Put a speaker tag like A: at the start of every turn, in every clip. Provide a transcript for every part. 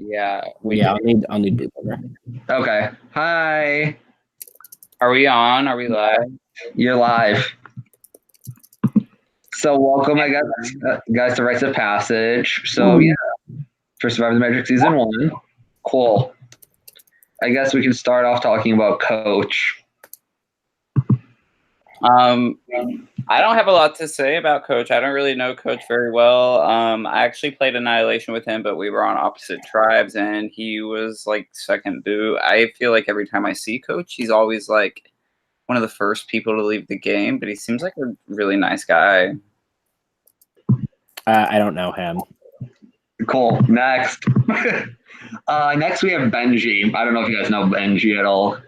A: Yeah,
B: Yeah, I'll need Blue Burger.
C: Okay. Hi.
A: Are we on? Are we live?
C: You're live. So welcome, I guess, guys, to Rites of Passage. So yeah, for Survivor the Magic Season 1. Cool. I guess we can start off talking about Coach.
A: I don't have a lot to say about Coach. I don't really know Coach very well. I actually played Annihilation with him, but we were on opposite tribes, and he was like second boot. I feel like every time I see Coach, he's always like one of the first people to leave the game, but he seems like a really nice guy.
B: I don't know him.
C: Cool. Next. Next we have Benji. I don't know if you guys know Benji at all.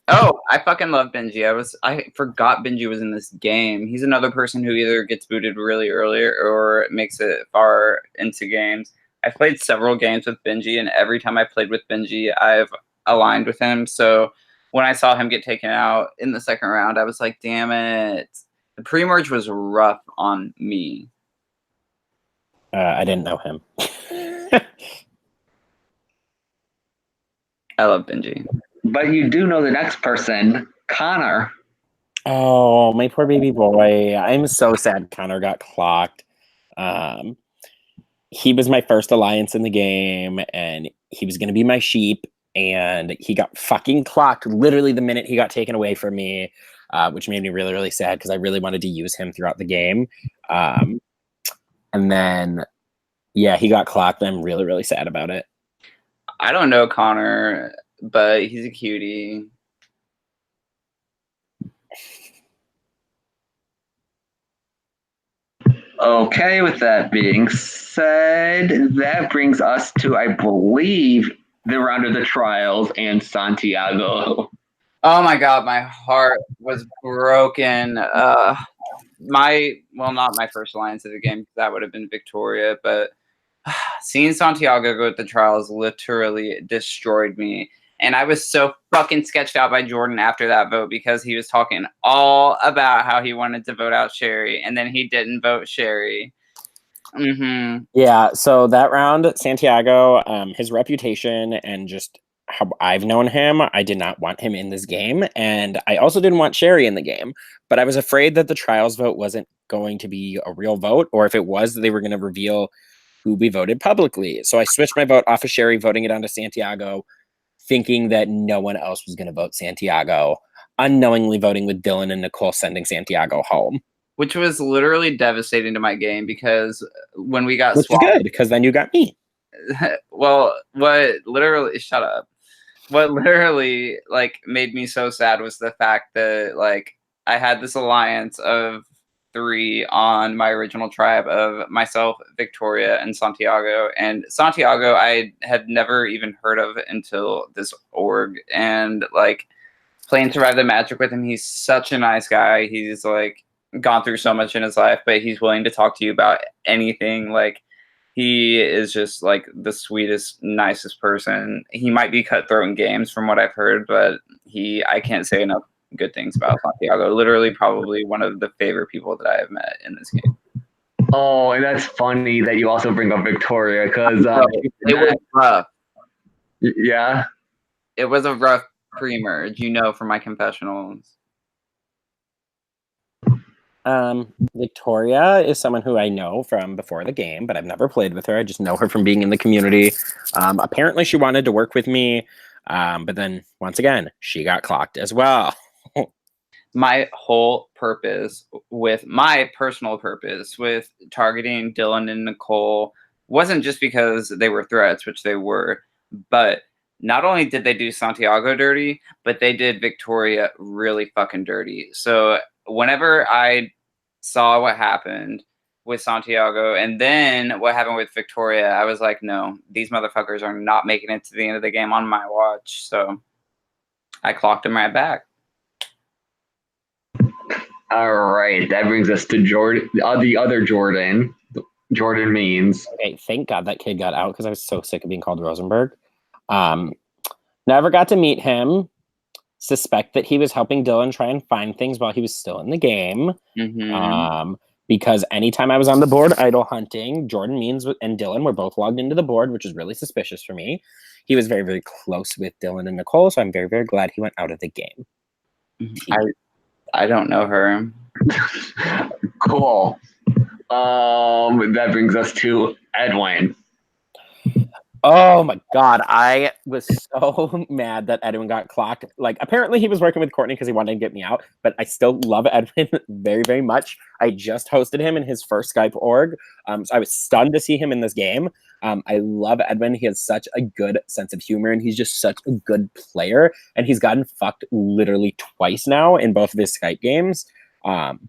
A: Oh, I fucking love Benji. I forgot Benji was in this game. He's another person who either gets booted really early or makes it far into games. I've played several games with Benji, and every time I played with Benji, I've aligned with him. So when I saw him get taken out in the second round, I was like, damn it. The pre-merge was rough on me.
B: I didn't know him.
A: I love Benji.
C: But you do know the next person, Connor.
B: Oh, my poor baby boy. I'm so sad Connor got clocked. He was my first alliance in the game, and he was going to be my sheep, and he got fucking clocked literally the minute he got taken away from me, which made me really, really sad because I really wanted to use him throughout the game. And then, yeah, he got clocked, and I'm really, really sad about it.
A: I don't know Connor, but he's a cutie.
C: Okay, with that being said, that brings us to, I believe, the round of the trials and Santiago.
A: Oh my god, my heart was broken. Not my first alliance of the game, that would have been Victoria, but seeing Santiago go at the trials literally destroyed me. And I was so fucking sketched out by Jordan after that vote because he was talking all about how he wanted to vote out Sherry, and then he didn't vote Sherry. Mm-hmm.
B: Yeah, so that round, Santiago, his reputation and just how I've known him, I did not want him in this game. And I also didn't want Sherry in the game. But I was afraid that the trials vote wasn't going to be a real vote, or if it was, they were going to reveal who we voted publicly. So I switched my vote off of Sherry, voting it onto Santiago, thinking that no one else was going to vote Santiago, unknowingly voting with Dylan and Nicole, sending Santiago home.
A: Which was literally devastating to my game because when we got
B: swapped... Which is good, because then you got me.
A: Well, shut up. What literally, like, made me so sad was the fact that, like, I had this alliance of 3 on my original tribe of myself, Victoria, and Santiago. And Santiago, I had never even heard of until this org. And, like, playing Survive the Magic with him, he's such a nice guy. He's, like, gone through so much in his life, but he's willing to talk to you about anything. Like, he is just like the sweetest, nicest person. He might be cutthroat in games from what I've heard, but I can't say enough good things about Santiago. Literally probably one of the favorite people that I have met in this game.
C: Oh, and that's funny that you also bring up Victoria because
A: it was rough.
C: Yeah?
A: It was a rough pre-merge, from my confessionals.
B: Victoria is someone who I know from before the game, but I've never played with her. I just know her from being in the community. Apparently she wanted to work with me, but then once again, she got clocked as well.
A: My personal purpose with targeting Dylan and Nicole wasn't just because they were threats, which they were, but not only did they do Santiago dirty, but they did Victoria really fucking dirty. So whenever I saw what happened with Santiago and then what happened with Victoria, I was like, no, these motherfuckers are not making it to the end of the game on my watch. So I clocked them right back.
C: All right, that brings us to Jordan, the other Jordan. Jordan Means.
B: Okay, thank God that kid got out because I was so sick of being called Rosenberg. Never got to meet him. Suspect that he was helping Dylan try and find things while he was still in the game.
A: Mm-hmm.
B: because anytime I was on the board idol hunting, Jordan Means and Dylan were both logged into the board, which is really suspicious for me. He was very, very close with Dylan and Nicole, so I'm very, very glad he went out of the game.
A: I don't know her.
C: Cool. That brings us to Edwin.
B: Oh my God. I was so mad that Edwin got clocked. Like, apparently he was working with Courtney because he wanted to get me out, but I still love Edwin very, very much. I just hosted him in his first Skype org. So I was stunned to see him in this game. I love Edwin. He has such a good sense of humor and he's just such a good player. And he's gotten fucked literally twice now in both of his Skype games. And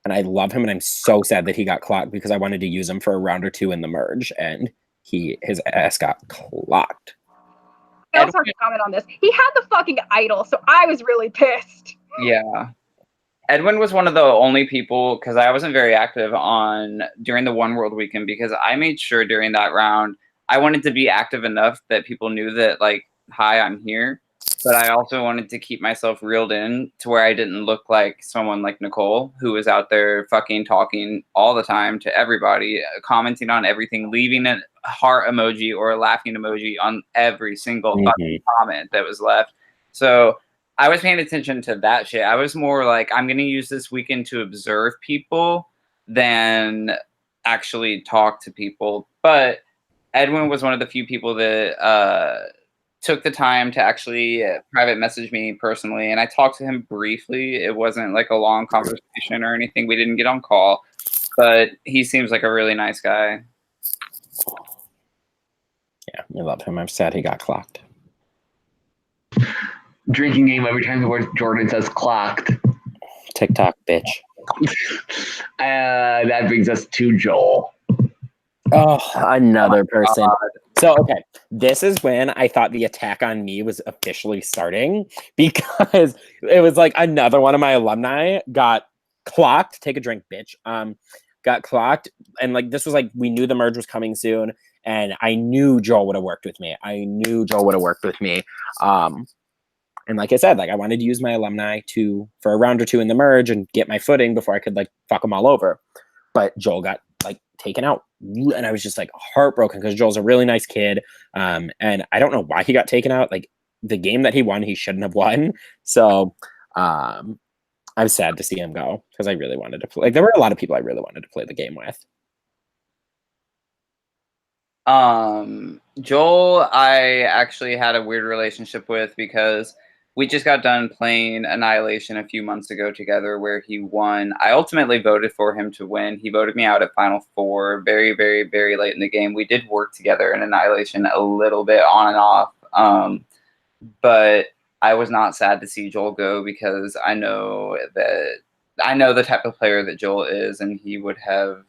B: I love him and I'm so sad that he got clocked because I wanted to use him for a round or two in the merge and his ass got clocked.
D: I also have to comment on this. He had the fucking idol, so I was really pissed.
A: Yeah. Edwin was one of the only people, because I wasn't very active during the One World weekend, because I made sure during that round, I wanted to be active enough that people knew that, like, hi, I'm here. But I also wanted to keep myself reeled in to where I didn't look like someone like Nicole, who was out there fucking talking all the time to everybody, commenting on everything, leaving a heart emoji or a laughing emoji on every single fucking comment that was left. So I was paying attention to that shit. I was more like, I'm going to use this weekend to observe people than actually talk to people. But Edwin was one of the few people that took the time to actually private message me personally, and I talked to him briefly. It wasn't like a long conversation or anything. We didn't get on call, but he seems like a really nice guy.
B: Yeah, I love him. I'm sad he got clocked.
C: Drinking game every time the word Jordan says clocked.
B: TikTok, bitch.
C: That brings us to Joel.
B: Oh, another person. So, okay, this is when I thought the attack on me was officially starting because it was like another one of my alumni got clocked. Take a drink, bitch. Got clocked. And like, this was like, we knew the merge was coming soon. And I knew Joel would have worked with me. And like I said, like I wanted to use my alumni for a round or two in the merge and get my footing before I could like fuck them all over. But Joel got like taken out. And I was just like heartbroken because Joel's a really nice kid. And I don't know why he got taken out. Like the game that he won, he shouldn't have won. So I'm sad to see him go because I really wanted to play. Like there were a lot of people I really wanted to play the game with.
A: Joel, I actually had a weird relationship with because we just got done playing Annihilation a few months ago together where he won. I ultimately voted for him to win. He voted me out at Final Four very, very, very late in the game. We did work together in Annihilation a little bit on and off. But I was not sad to see Joel go because I know the type of player that Joel is, and he would have,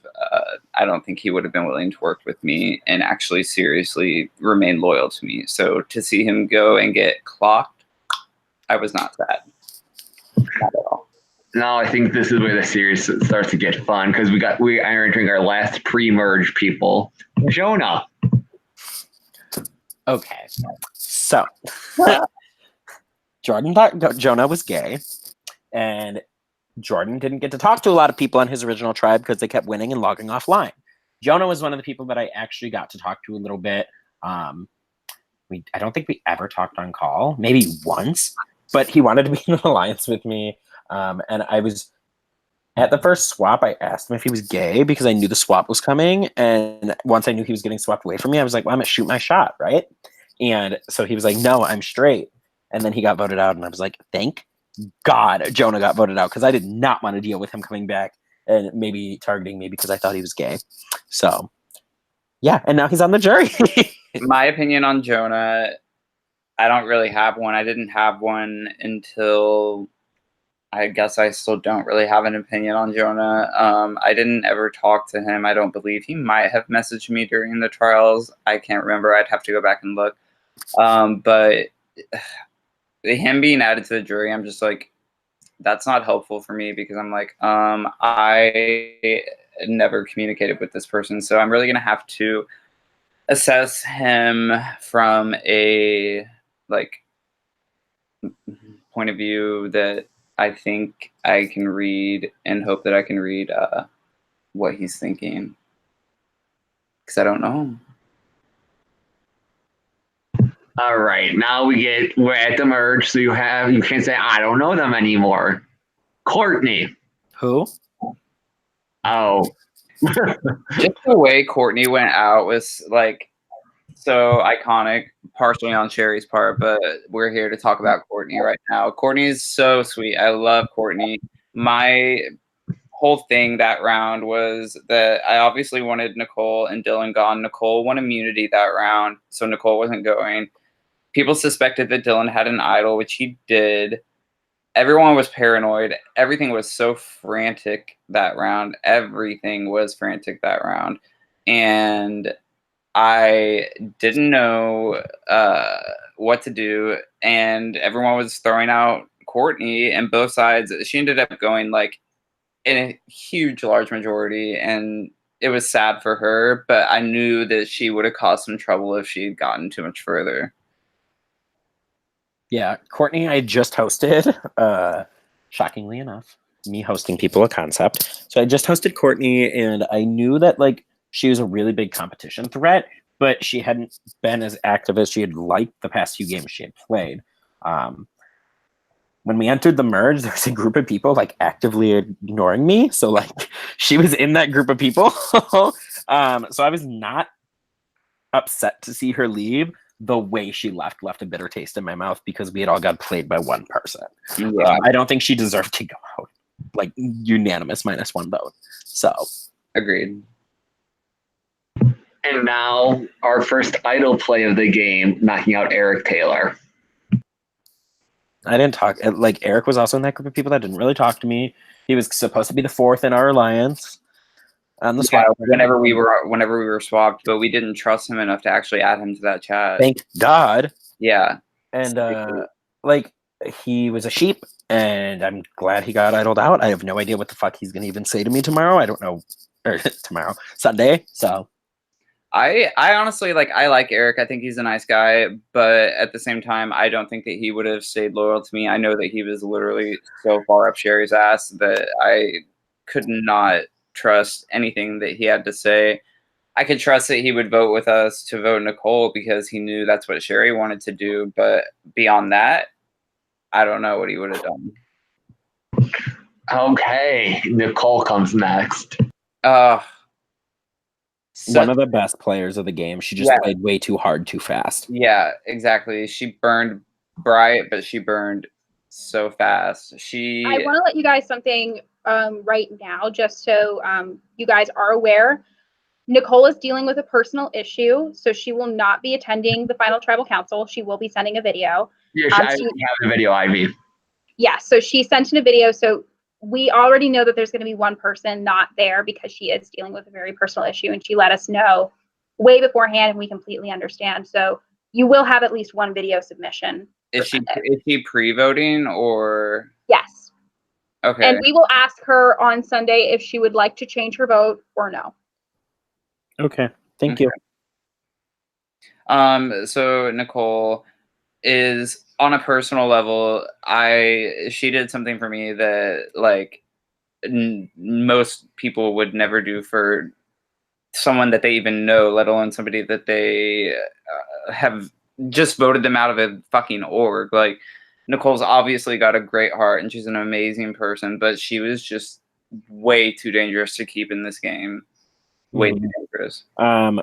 A: I don't think he would have been willing to work with me and actually seriously remain loyal to me. So to see him go and get clocked, I was not sad. Not at all.
C: Now I think this is where the series starts to get fun because we are entering our last pre-merge people. Jonah.
B: Okay. So Jordan thought Jonah was gay, and Jordan didn't get to talk to a lot of people on his original tribe because they kept winning and logging offline. Jonah was one of the people that I actually got to talk to a little bit. I don't think we ever talked on call, maybe once, but he wanted to be in an alliance with me. And I was at the first swap. I asked him if he was gay because I knew the swap was coming. And once I knew he was getting swapped away from me, I was like, well, I'm going to shoot my shot, right? And so he was like, no, I'm straight. And then he got voted out. And I was like, thank God Jonah got voted out because I did not want to deal with him coming back and maybe targeting me because I thought he was gay. So, yeah. And now he's on the jury.
A: My opinion on Jonah, I don't really have one. I didn't have one until I guess I still don't really have an opinion on Jonah. I didn't ever talk to him. I don't believe he might have messaged me during the trials. I can't remember. I'd have to go back and look. But him being added to the jury, I'm just like, that's not helpful for me because I'm like, I never communicated with this person. So I'm really going to have to assess him from a point of view that I think I can read and hope that I can read what he's thinking. Because I don't know.
C: All right, now we're at the merge, so you can't say I don't know them anymore. Courtney.
B: Who?
C: Oh.
A: Just the way Courtney went out was like so iconic, partially on Sherry's part, but we're here to talk about Courtney right now. Courtney is so sweet. I love Courtney. My whole thing that round was that I obviously wanted Nicole and Dylan gone. Nicole won immunity that round, so Nicole wasn't going. People suspected that Dylan had an idol, which he did. Everyone was paranoid. Everything was so frantic that round. Everything was frantic that round. And I didn't know what to do. And everyone was throwing out Courtney and both sides. She ended up going like in a huge, large majority. And it was sad for her. But I knew that she would have caused some trouble if she had gotten too much further.
B: Yeah, Courtney, I just hosted, shockingly enough, me hosting people a concept. So I just hosted Courtney, and I knew that like she was a really big competition threat, but she hadn't been as active as she had liked the past few games she had played. When we entered the merge, there was a group of people like actively ignoring me. So like she was in that group of people. So I was not upset to see her leave. The way she left a bitter taste in my mouth because we had all got played by one person.
A: Yeah.
B: I don't think she deserved to go out like unanimous -1 vote. So
A: Agreed.
C: And now our first idol play of the game, knocking out Eric Taylor.
B: I didn't talk. Like Eric was also in that group of people that didn't really talk to me. He was supposed to be the 4th in our alliance. On the
A: Yeah, whenever we were swapped, but we didn't trust him enough to actually add him to that chat.
B: Thank God.
A: Yeah.
B: And like he was a sheep, and I'm glad he got idled out. I have no idea what the fuck he's gonna even say to me tomorrow. I don't know. Or tomorrow, Sunday. So
A: I honestly I like Eric. I think he's a nice guy, but at the same time, I don't think that he would have stayed loyal to me. I know that he was literally so far up Sherry's ass that I could not trust anything that he had to say. I could trust that he would vote with us to vote Nicole because he knew that's what Sherry wanted to do. But beyond that, I don't know what he would have done.
C: Okay, Nicole comes next.
B: One of the best players of the game. She just played way too hard, too fast.
A: Yeah, exactly. She burned bright, but she burned so fast. I
D: want to let you guys something right now, just so you guys are aware. Nicole is dealing with a personal issue, so she will not be attending the final tribal council. She will be sending a video.
C: Yeah, I have the video, Ivy.
D: Yeah, so she sent in a video. So we already know that there's going to be one person not there because she is dealing with a very personal issue, and she let us know way beforehand, and we completely understand. So you will have at least one video submission.
A: Is she pre-voting or?
D: Yes.
A: Okay.
D: And we will ask her on Sunday if she would like to change her vote or no.
B: Okay. Thank you.
A: So Nicole is on a personal level. She did something for me that like most people would never do for someone that they even know, let alone somebody that they have just voted them out of a fucking org. Like Nicole's obviously got a great heart and she's an amazing person, but she was just way too dangerous to keep in this game. Way too dangerous.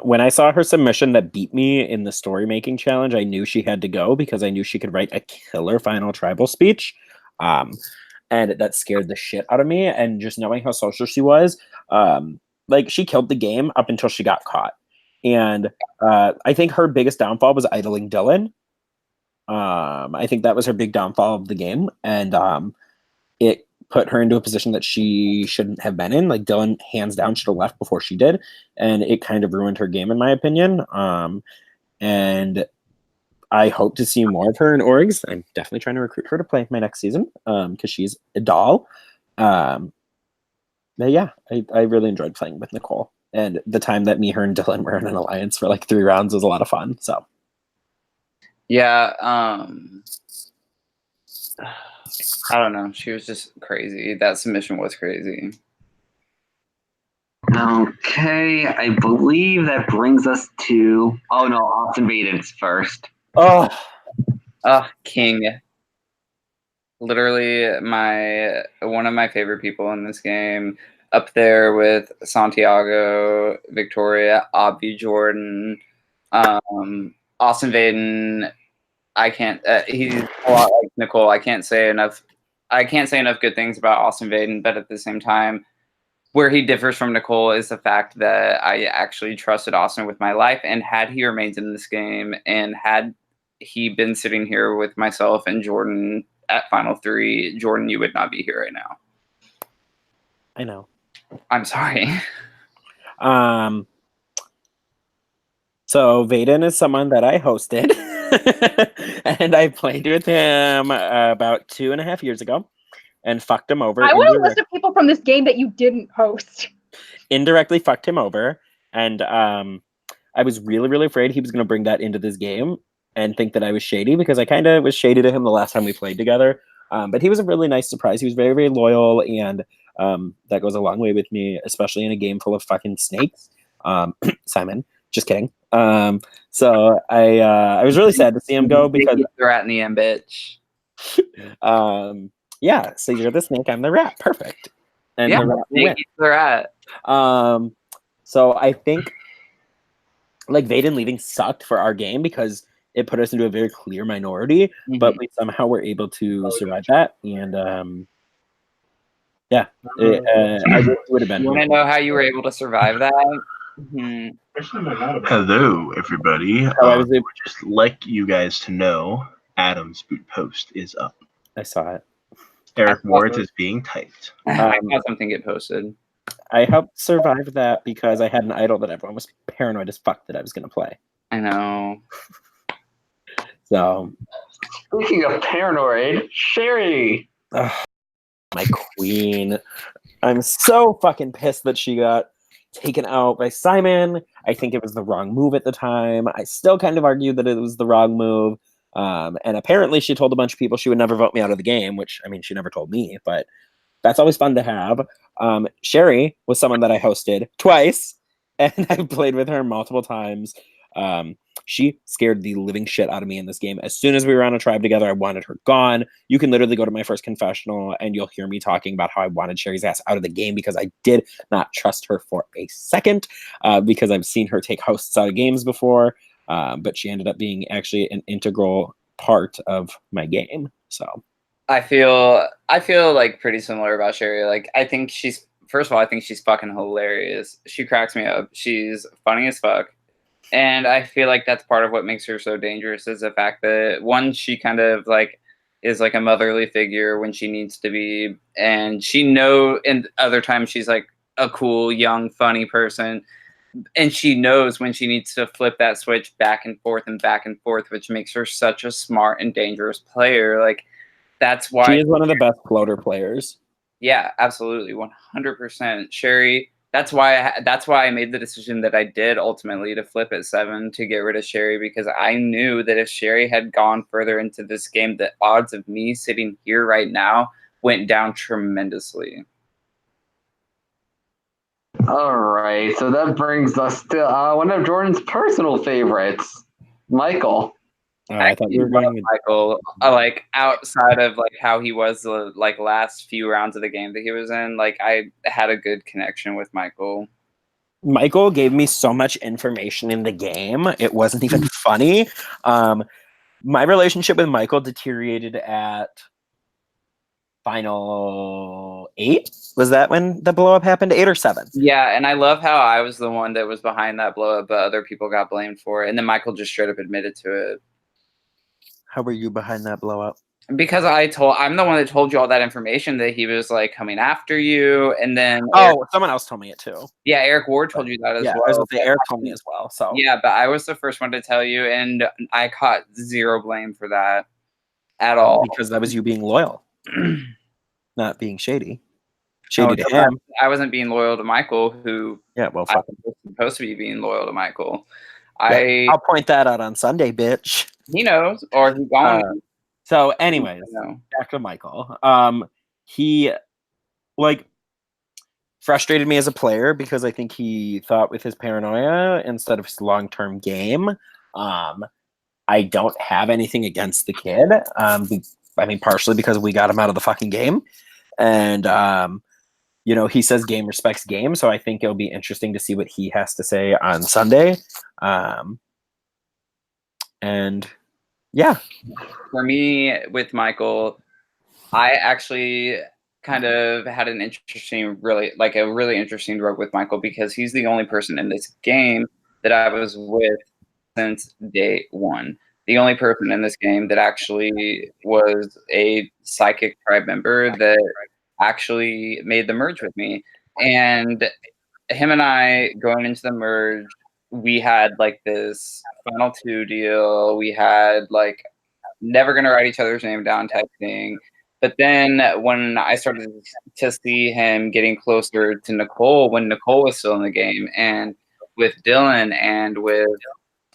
B: When I saw her submission that beat me in the story making challenge, I knew she had to go because I knew she could write a killer final tribal speech. And that scared the shit out of me. And just knowing how social she was, like she killed the game up until she got caught. And I think her biggest downfall was idling Dylan. I think that was her big downfall of the game. And it put her into a position that she shouldn't have been in. Like Dylan, hands down, should have left before she did. And it kind of ruined her game, in my opinion. And I hope to see more of her in orgs. I'm definitely trying to recruit her to play my next season because she's a doll. But yeah, I really enjoyed playing with Nicole. And the time that me, her, and Dylan were in an alliance for like 3 rounds was a lot of fun. So
A: yeah, I don't know. She was just crazy. That submission was crazy.
C: Okay, I believe that brings us to. Oh no, Austin Vaden's first.
B: Oh,
A: King. Literally one of my favorite people in this game. Up there with Santiago, Victoria, Abu Jordan, Austin Vaden. I can't. He's a lot like Nicole. I can't say enough good things about Austin Vaden, but at the same time, where he differs from Nicole is the fact that I actually trusted Austin with my life, and had he remained in this game, and had he been sitting here with myself and Jordan at Final 3, Jordan, you would not be here right now.
B: I know.
A: I'm sorry.
B: So Vaden is someone that I hosted, and I played with him about 2.5 years ago, and fucked him over.
D: I want a list of people from this game that you didn't host.
B: Indirectly fucked him over, and I was really, really afraid he was going to bring that into this game and think that I was shady, because I kind of was shady to him the last time we played together. But he was a really nice surprise. He was very, very loyal, and that goes a long way with me, especially in a game full of fucking snakes. Simon, just kidding. So I was really sad to see him go, because
A: the rat in the end, bitch.
B: Yeah, so you're the snake, I'm the rat. Perfect. And
A: yeah,
B: the rat will win.
A: The rat.
B: So I think like Vaden leaving sucked for our game, because it put us into a very clear minority, but we somehow were able to survive that. And I would have been.
A: You want to know how you were able to survive that?
E: Hello, everybody. Just like you guys to know, Adam's boot post is up.
B: I saw it.
E: Eric Ward is being typed.
A: I saw something get posted.
B: I helped survive that because I had an idol that everyone was paranoid as fuck that I was going to play.
A: I know.
B: So,
C: speaking of paranoid, Sherry.
B: My queen. I'm so fucking pissed that she got taken out by Simon. I think it was the wrong move at the time. I still kind of argue that it was the wrong move. And apparently she told a bunch of people she would never vote me out of the game, which, I mean, she never told me, but that's always fun to have. Sherry was someone that I hosted twice, and I've played with her multiple times. She scared the living shit out of me in this game. As soon as we were on a tribe together, I wanted her gone. You can literally go to my first confessional and you'll hear me talking about how I wanted Sherry's ass out of the game, because I did not trust her for a second, because I've seen her take hosts out of games before, but she ended up being actually an integral part of my game. So
A: I feel like pretty similar about Sherry. Like, I think she's, first of all, I think she's fucking hilarious. She cracks me up. She's funny as fuck. And I feel like that's part of what makes her so dangerous, is the fact that, one, she kind of like is like a motherly figure when she needs to be, and and other times she's like a cool, young, funny person, and she knows when she needs to flip that switch back and forth, which makes her such a smart and dangerous player. Like, that's why
B: she is one of the best floater players.
A: Yeah, absolutely, 100%. Sherry. That's why I made the decision that I did ultimately to flip at 7 to get rid of Sherry, because I knew that if Sherry had gone further into this game, the odds of me sitting here right now went down tremendously.
C: All right, so that brings us to one of Jordan's personal favorites, Michael.
B: I thought you were going with
A: Michael. Like, outside of like how he was the like last few rounds of the game that he was in, like, I had a good connection with Michael.
B: Michael gave me so much information in the game, it wasn't even funny. My relationship with Michael deteriorated at Final 8. Was that when the blow up happened? 8 or 7?
A: Yeah, and I love how I was the one that was behind that blow up, but other people got blamed for it, and then Michael just straight up admitted to it.
B: How were you behind that blow up?
A: Because I'm the one that told you all that information, that he was like coming after you, and then
B: someone else told me it too.
A: Yeah, Eric Ward told you that as well.
B: I was gonna say Eric told me as well. So
A: yeah, but I was the first one to tell you, and I caught zero blame for that at all,
B: because that was you being loyal, not being shady. Shady to him.
A: I wasn't being loyal to Michael, who
B: I was
A: supposed to be being loyal to Michael.
B: I'll point that out on Sunday, bitch.
A: He knows, or he's gone.
B: So, anyways, back to Michael. He, like, frustrated me as a player because I think he thought with his paranoia instead of his long-term game. I don't have anything against the kid. I mean, partially because we got him out of the fucking game. And, you know, he says game respects game. So I think it'll be interesting to see what he has to say on Sunday. And yeah.
A: For me, with Michael, I actually kind of had an interesting, really interesting road with Michael because he's the only person in this game that I was with since day one. The only person in this game that actually was a Psychic Tribe member that actually made the merge with me. And him and I going into the merge, we had like this final two deal. We had like never gonna write each other's name down type thing. But then when I started to see him getting closer to Nicole, when Nicole was still in the game, and with Dylan and with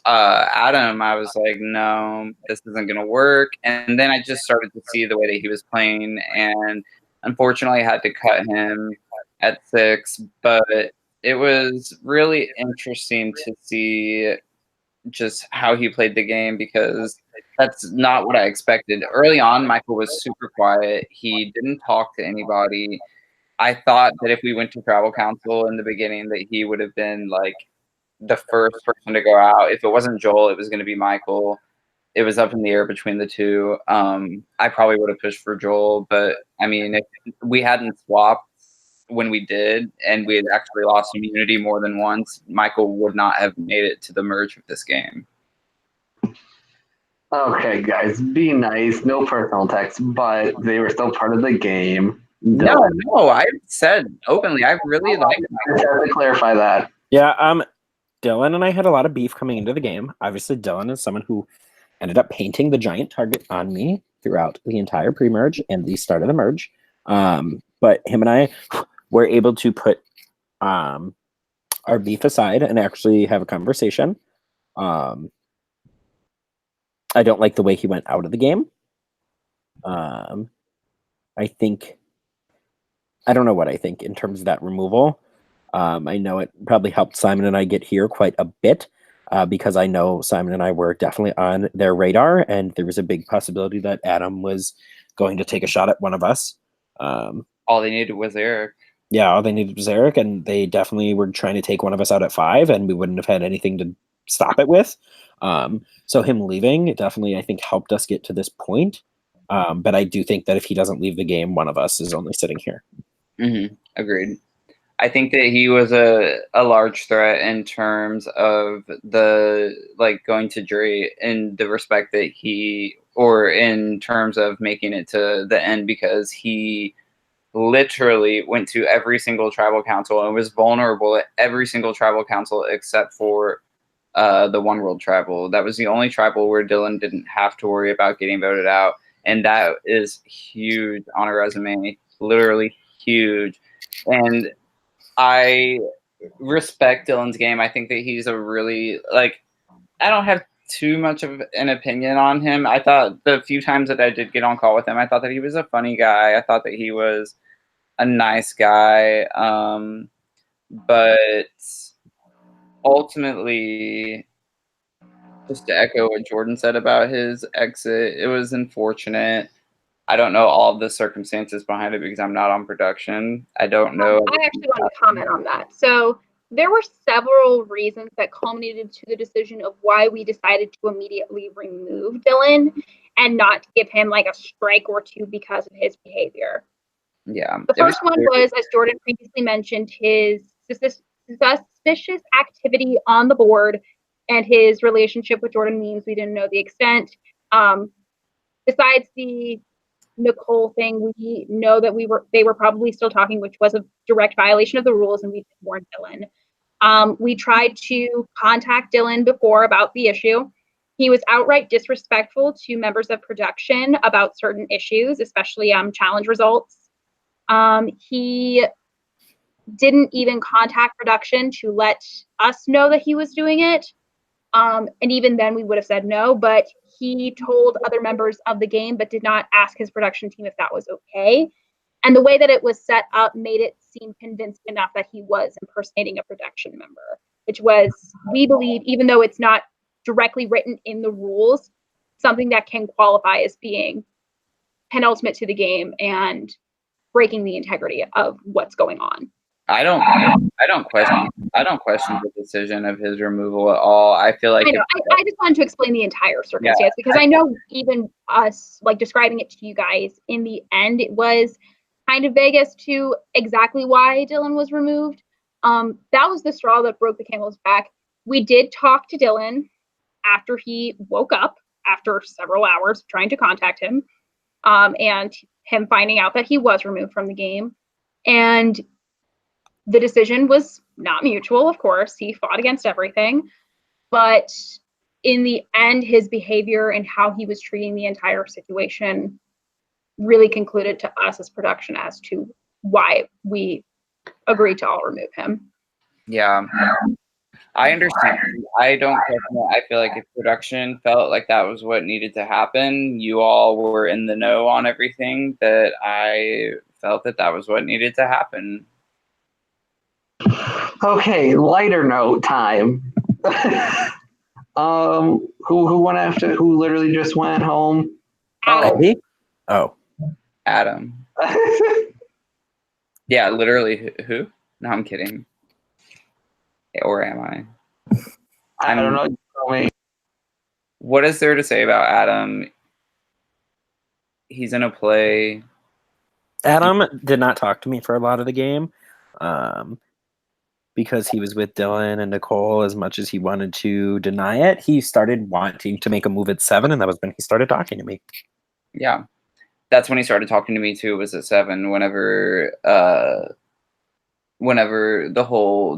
A: Adam, I was like, no, this isn't gonna work. And then I just started to see the way that he was playing, and unfortunately, I had to cut him at 6. But it was really interesting to see just how he played the game because that's not what I expected. Early on, Michael was super quiet. He didn't talk to anybody. I thought that if we went to travel council in the beginning, that he would have been like the first person to go out. If it wasn't Joel, it was going to be Michael. It was up in the air between the two. I probably would have pushed for Joel, but I mean, if we hadn't swapped when we did, and we had actually lost immunity more than once, Michael would not have made it to the merge of this game.
C: Okay, guys, be nice. No personal attacks, but they were still part of the game.
A: No, I said openly, I really like
C: Michael. I just have to clarify that.
B: Yeah, Dylan and I had a lot of beef coming into the game. Obviously, Dylan is someone who ended up painting the giant target on me throughout the entire pre-merge and the start of the merge. But him and I were able to put our beef aside and actually have a conversation. I don't like the way he went out of the game. I don't know what I think in terms of that removal. I know it probably helped Simon and I get here quite a bit because I know Simon and I were definitely on their radar, and there was a big possibility that Adam was going to take a shot at one of us.
A: All they needed was Eric.
B: Yeah, all they needed was Eric, and they definitely were trying to take one of us out at 5, and we wouldn't have had anything to stop it with. So him leaving definitely, I think, helped us get to this point. But I do think that if he doesn't leave the game, one of us is only sitting here.
A: Mm-hmm. Agreed. I think that he was a large threat in terms of the going to jury in the respect that or in terms of making it to the end, because he literally went to every single tribal council and was vulnerable at every single tribal council except for the One World tribal. That was the only tribal where Dylan didn't have to worry about getting voted out, and that is huge on a resume, literally huge. And I respect Dylan's game. I think that he's a really I don't have too much of an opinion on him. I thought the few times that I did get on call with him, I thought that he was a funny guy. I thought that he was a nice guy. But ultimately, just to echo what Jordan said about his exit, it was unfortunate. I don't know all of the circumstances behind it because I'm not on production. I don't know.
D: I actually want to comment on that. So there were several reasons that culminated to the decision of why we decided to immediately remove Dylan and not to give him a strike or two because of his behavior.
A: Yeah.
D: The first one was, as Jordan previously mentioned, his suspicious activity on the board and his relationship with Jordan Means. We didn't know the extent. Besides the Nicole thing, we know that they were probably still talking, which was a direct violation of the rules, and we did warn Dylan. We tried to contact Dylan before about the issue. He was outright disrespectful to members of production about certain issues, especially challenge results. He didn't even contact production to let us know that he was doing it. And even then we would have said no, but he told other members of the game, but did not ask his production team if that was okay. And the way that it was set up made it seem convincing enough that he was impersonating a production member, which was, we believe, even though it's not directly written in the rules, something that can qualify as being penultimate to the game and breaking the integrity of what's going on.
A: I don't question the decision of his removal at all. I feel like
D: I just wanted to explain the entire circumstance because I know even us like describing it to you guys in the end, it was kind of vague as to exactly why Dylan was removed. That was the straw that broke the camel's back. We did talk to Dylan after he woke up after several hours trying to contact him, and him finding out that he was removed from the game. And the decision was not mutual, of course. He fought against everything. But in the end, his behavior and how he was treating the entire situation really concluded to us as production as to why we agreed to all remove him.
A: Yeah. I understand. I don't question it. I feel like if production felt like that was what needed to happen, you all were in the know on everything, that I felt that that was what needed to happen.
C: Okay, lighter note time. Who went after? Who literally just went home?
A: Adam. Yeah, literally. Who? No, I'm kidding. Or am I?
C: I don't know. You tell me.
A: What is there to say about Adam? He's in a play.
B: Adam did not talk to me for a lot of the game, because he was with Dylan and Nicole. As much as he wanted to deny it, he started wanting to make a move at 7, and that was when he started talking to me.
A: Yeah, that's when he started talking to me too. Was at 7. Whenever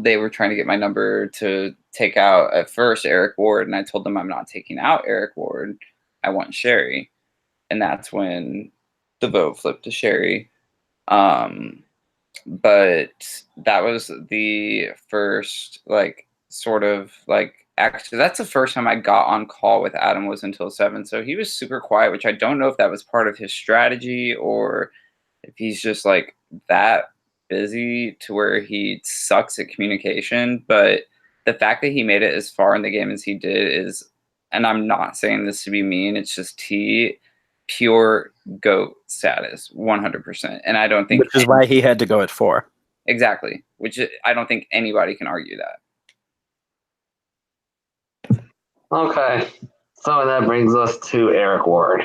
A: they were trying to get my number to take out at first Eric Ward, and I told them I'm not taking out Eric Ward. I want Sherry, and that's when the vote flipped to Sherry. But that was the first, actually, that's the first time I got on call with Adam was until 7. So he was super quiet, which I don't know if that was part of his strategy or if he's just like that busy to where he sucks at communication. But the fact that he made it as far in the game as he did is, and I'm not saying this to be mean, it's just pure GOAT status, 100%. And I don't think,
B: which is why he had to go at 4.
A: Exactly. Which I don't think anybody can argue that.
C: Okay. So that brings us to Eric Ward.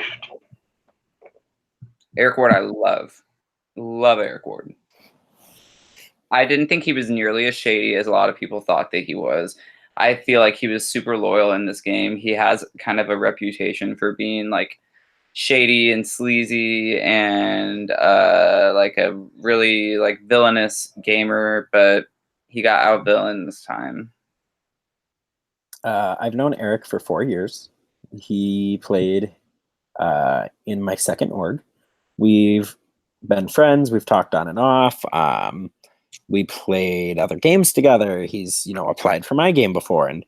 A: Eric Ward, I love Eric Ward. I didn't think he was nearly as shady as a lot of people thought that he was. I feel like he was super loyal in this game. He has kind of a reputation for being like shady and sleazy and like a really like villainous gamer, but he got out villain this time.
B: I've known Eric for 4 years. He played in my second org. We've been friends. We've talked on and off. We played other games together. He's, applied for my game before, and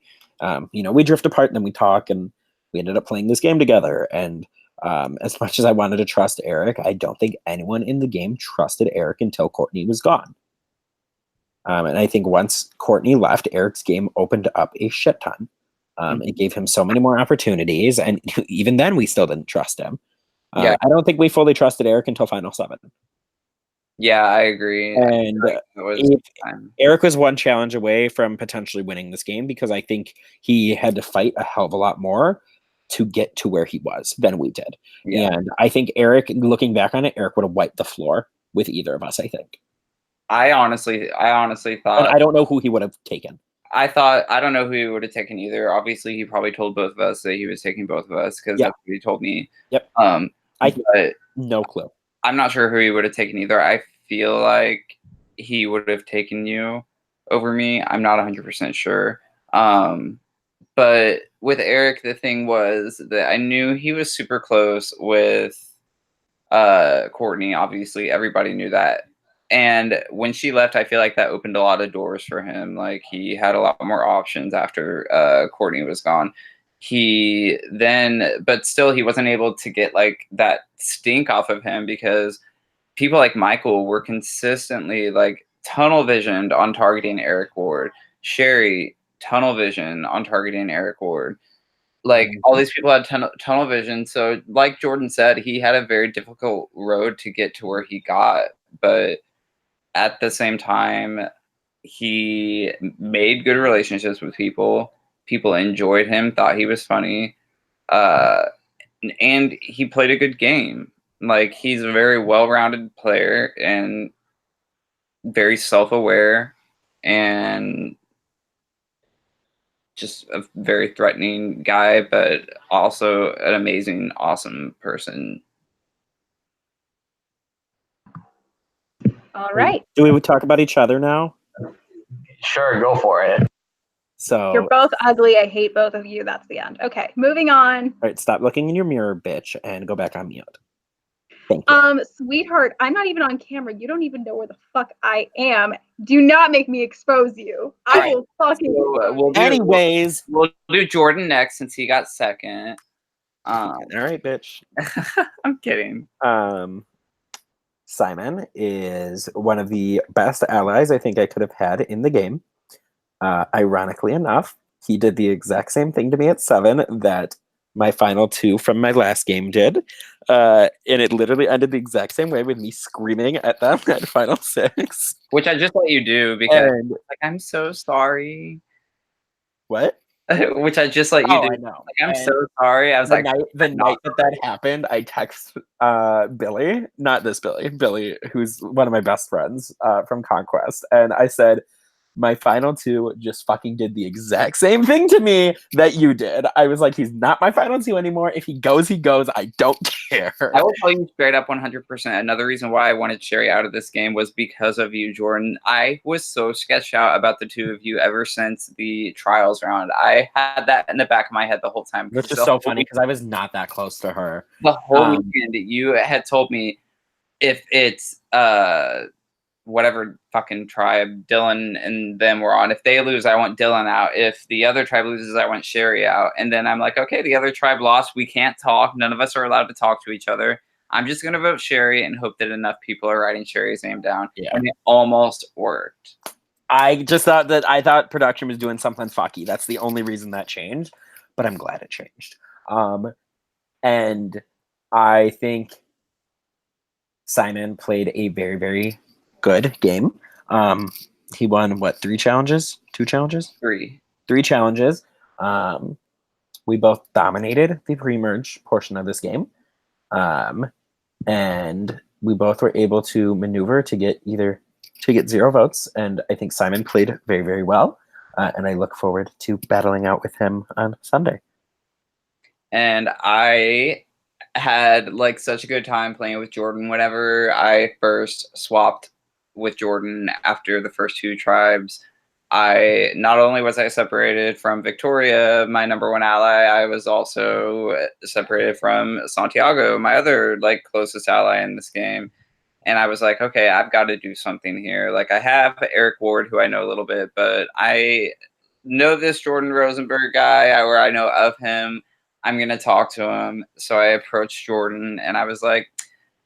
B: we drift apart and then we talk, and we ended up playing this game together. And as much as I wanted to trust Eric, I don't think anyone in the game trusted Eric until Courtney was gone. And I think once Courtney left, Eric's game opened up a shit ton. It gave him so many more opportunities, and even then we still didn't trust him. I don't think we fully trusted Eric until Final 7.
A: Yeah, I agree.
B: And Eric was one challenge away from potentially winning this game, because I think he had to fight a hell of a lot more to get to where he was than we did. Yeah. And I think Eric, looking back on it, Eric would have wiped the floor with either of us, I think.
A: I honestly thought...
B: And I don't know who he would have taken.
A: I don't know who he would have taken either. Obviously, he probably told both of us that he was taking both of us, because that's what he told me.
B: Yep.
A: But
B: no clue.
A: I'm not sure who he would have taken either. I feel like he would have taken you over me. I'm not 100% sure. But with Eric, the thing was that I knew he was super close with Courtney. Obviously, everybody knew that. And when she left, I feel like that opened a lot of doors for him. Like, he had a lot more options after Courtney was gone. But still, he wasn't able to get like that stink off of him, because people like Michael were consistently like tunnel visioned on targeting Eric Ward. Sherry, tunnel vision on targeting Eric Ward. Like all these people had tunnel vision. So like Jordan said, he had a very difficult road to get to where he got. But at the same time, he made good relationships with people. People enjoyed him, thought he was funny. And he played a good game. Like he's a very well-rounded player and very self-aware and just a very threatening guy, but also an amazing, awesome person.
D: All right.
B: Do we talk about each other now?
C: Sure, go for it.
B: So
D: You're both ugly. I hate both of you. That's the end. Okay, moving on.
B: all right, stop looking in your mirror, bitch, and go back on mute. Thank you.
D: Sweetheart, I'm not even on camera. You don't even know where the fuck I am. Do not make me expose you. I will fucking.
B: Anyways,
A: we'll do Jordan next since he got second.
B: All right, bitch.
A: I'm kidding.
B: Simon is one of the best allies I think I could have had in the game. Ironically enough, he did the exact same thing to me at 7 that my final 2 from my last game did. And it literally ended the exact same way with me screaming at them at final 6.
A: Which I just let you do because like I'm so sorry.
B: What?
A: Which I just let you do.
B: I know.
A: Like, I'm so sorry. I was
B: the night that happened, I text Billy, not this Billy, who's one of my best friends from Conquest, and I said, my final 2 just fucking did the exact same thing to me that you did. I was like, he's not my final 2 anymore. If he goes, he goes. I don't care.
A: I will tell you straight up 100%. Another reason why I wanted Sherry out of this game was because of you, Jordan. I was so sketched out about the two of you ever since the trials round. I had that in the back of my head the whole time.
B: Which is so funny because I was not that close to her.
A: The whole weekend, you had told me if it's whatever fucking tribe Dylan and them were on, if they lose, I want Dylan out. If the other tribe loses, I want Sherry out. And then I'm like, okay, the other tribe lost. We can't talk. None of us are allowed to talk to each other. I'm just going to vote Sherry and hope that enough people are writing Sherry's name down.
B: Yeah.
A: And it almost worked.
B: I just thought production was doing something fucky. That's the only reason that changed, but I'm glad it changed. And I think Simon played a very, very good game. He won 3 challenges? 2 challenges?
A: 3
B: challenges. We both dominated the pre-merge portion of this game. And we both were able to maneuver to get 0 votes. And I think Simon played very, very well. And I look forward to battling out with him on Sunday.
A: And I had like such a good time playing with Jordan. Whenever I first swapped with Jordan after the first 2 tribes, I not only was I separated from Victoria, my number 1 ally, I was also separated from Santiago, my other like closest ally in this game. And I was like, okay, I've got to do something here. Like I have Eric Ward, who I know a little bit, but I know this Jordan Rosenberg guy, or I know of him. I'm going to talk to him. So I approached Jordan and I was like,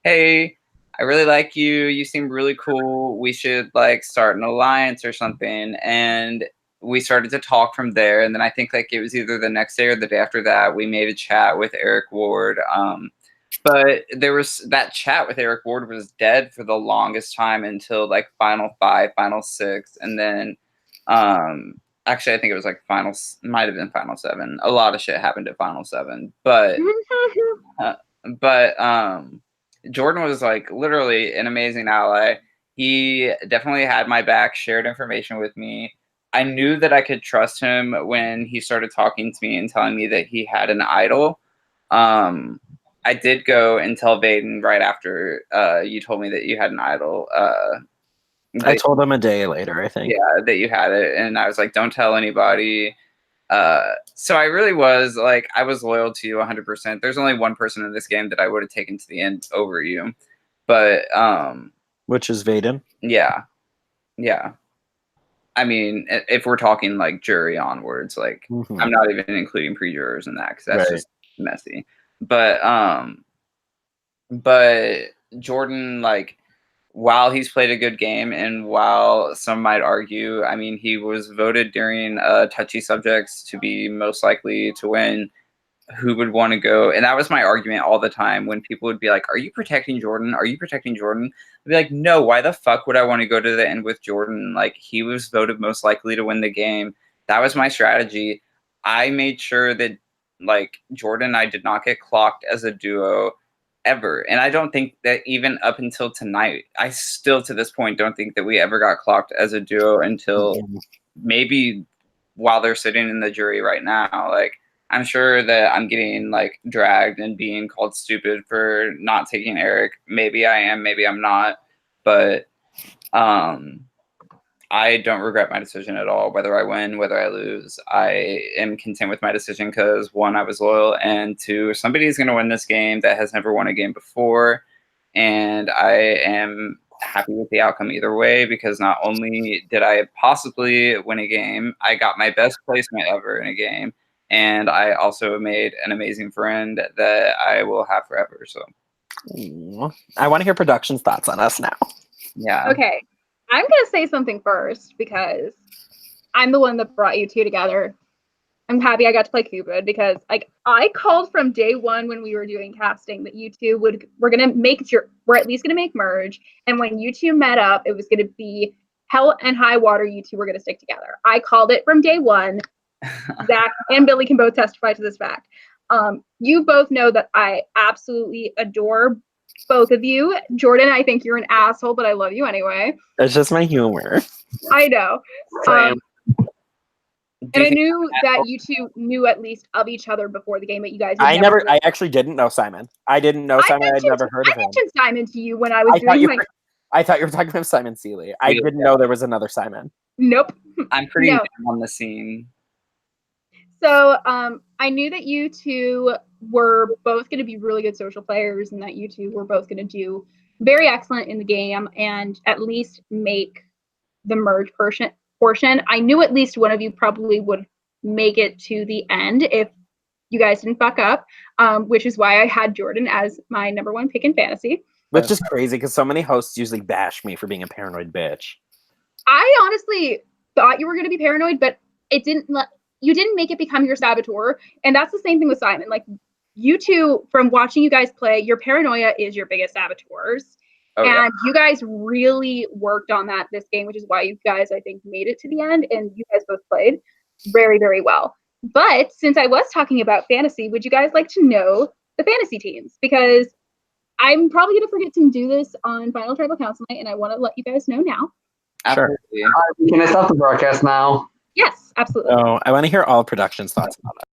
A: hey, I really like you. You seem really cool. We should like start an alliance or something. And we started to talk from there. And then I think like it was either the next day or the day after that, we made a chat with Eric Ward. But there was that chat with Eric Ward was dead for the longest time until like final 5, final 6. And then actually, I think it was like might have been final 7. A lot of shit happened at final 7. But Jordan was like literally an amazing ally. He definitely had my back, shared information with me. I knew that I could trust him when he started talking to me and telling me that he had an idol. I did go and tell Vaden right after you told me that you had an idol.
B: I told him a day later, I think.
A: Yeah, that you had it. And I was like, don't tell anybody. So I really was like, I was loyal to you 100%. There's only one person in this game that I would have taken to the end over you. But
B: which is Vaden.
A: Yeah. Yeah. I mean, if we're talking like jury onwards, like I'm not even including pre-jurors in that because that's just messy. But Jordan, like while he's played a good game, and while some might argue, I mean, he was voted during touchy subjects to be most likely to win, who would want to go? And that was my argument all the time when people would be like, are you protecting Jordan? Are you protecting Jordan? I'd be like, no, why the fuck would I want to go to the end with Jordan? Like, he was voted most likely to win the game. That was my strategy. I made sure that, like, Jordan and I did not get clocked as a duo ever. And I don't think that even up until tonight, I still to this point don't think that we ever got clocked as a duo until maybe while they're sitting in the jury right now. Like, I'm sure that I'm getting like dragged and being called stupid for not taking Eric. Maybe I am, maybe I'm not. But I don't regret my decision at all. Whether I win, whether I lose, I am content with my decision because, one, I was loyal, and two, somebody's going to win this game that has never won a game before. And I am happy with the outcome either way, because not only did I possibly win a game, I got my best placement ever in a game. And I also made an amazing friend that I will have forever. So
B: I want to hear production's thoughts on us now.
A: Yeah.
D: Okay. I'm going to say something first because I'm the one that brought you two together. I'm happy I got to play Cupid because like I called from day one when we were doing casting that you two we're at least going to make merge. And when you two met up, it was going to be hell and high water. You two were going to stick together. I called it from day one. Zach and Billy can both testify to this fact. You both know that I absolutely adore both of you. Jordan, I think you're an asshole, but I love you anyway.
B: It's just my humor.
D: I know. And I knew that you two knew at least of each other before the game, but you guys.
B: I actually didn't know Simon. I didn't know Simon. I'd never heard of him.
D: I mentioned Simon to you when I was doing my.
B: I thought you were talking about Simon Seeley. I didn't know there was another Simon.
D: Nope.
A: I'm pretty new on the scene.
D: So I knew that you two were both going to be really good social players and that you two were both going to do very excellent in the game and at least make the merge portion. I knew at least one of you probably would make it to the end if you guys didn't fuck up, which is why I had Jordan as my number one pick in fantasy.
B: Which is crazy because so many hosts usually bash me for being a paranoid bitch.
D: I honestly thought you were going to be paranoid, but you didn't make it become your saboteur. And that's the same thing with Simon. Like you two, from watching you guys play, your paranoia is your biggest saboteurs. You guys really worked on that this game, which is why you guys, I think, made it to the end. And you guys both played very, very well. But since I was talking about fantasy, would you guys like to know the fantasy teams? Because I'm probably going to forget to do this on Final Tribal Council night, and I want to let you guys know now.
B: Sure.
C: Can I stop the broadcast now?
D: Yes, absolutely.
B: Oh, I want to hear all production's thoughts about it.